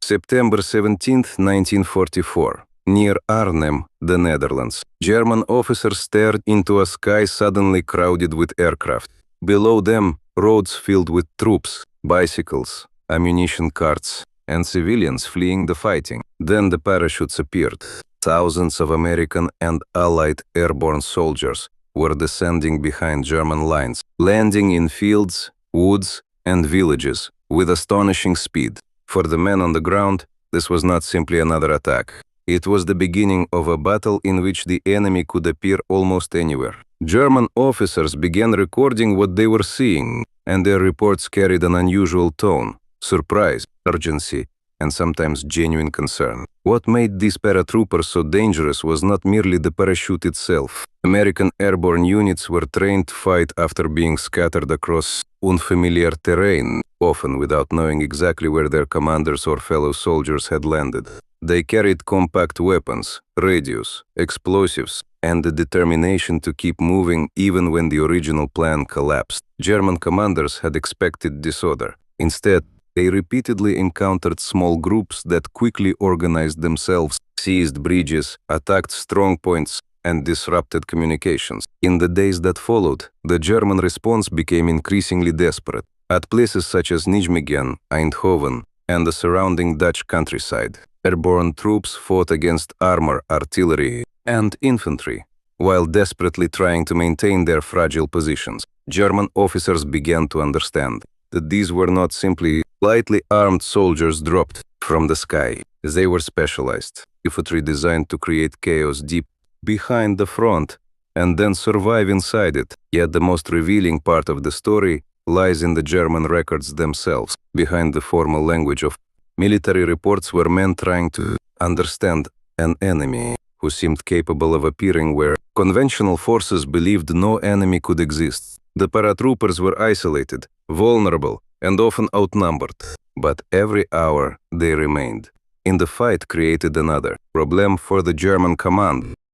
September 17, 1944. Near Arnhem, the Netherlands, German officers stared into a sky suddenly crowded with aircraft. Below them, roads filled with troops, bicycles, ammunition carts, and civilians fleeing the fighting. Then the parachutes appeared. Thousands of American and Allied airborne soldiers were descending behind German lines, landing in fields, woods, and villages with astonishing speed. For the men on the ground, this was not simply another attack. It was the beginning of a battle in which the enemy could appear almost anywhere. German officers began recording what they were seeing, and their reports carried an unusual tone: surprise, urgency, and sometimes genuine concern. What made these paratroopers so dangerous was not merely the parachute itself. American airborne units were trained to fight after being scattered across unfamiliar terrain, often without knowing exactly where their commanders or fellow soldiers had landed. They carried compact weapons, radios, explosives, and the determination to keep moving even when the original plan collapsed. German commanders had expected disorder. Instead, they repeatedly encountered small groups that quickly organized themselves, seized bridges, attacked strong points, and disrupted communications. In the days that followed, the German response became increasingly desperate. At places such as Nijmegen, Eindhoven, and the surrounding Dutch countryside, airborne troops fought against armor, artillery, and infantry, while desperately trying to maintain their fragile positions. German officers began to understand that these were not simply lightly armed soldiers dropped from the sky. They were specialized infantry designed to create chaos deep behind the front and then survive inside it. Yet the most revealing part of the story lies in the German records themselves. Behind the formal language of military reports were men trying to understand an enemy who seemed capable of appearing where conventional forces believed no enemy could exist. The paratroopers were isolated, vulnerable, and often outnumbered. But every hour they remained in the fight created another problem for the German command.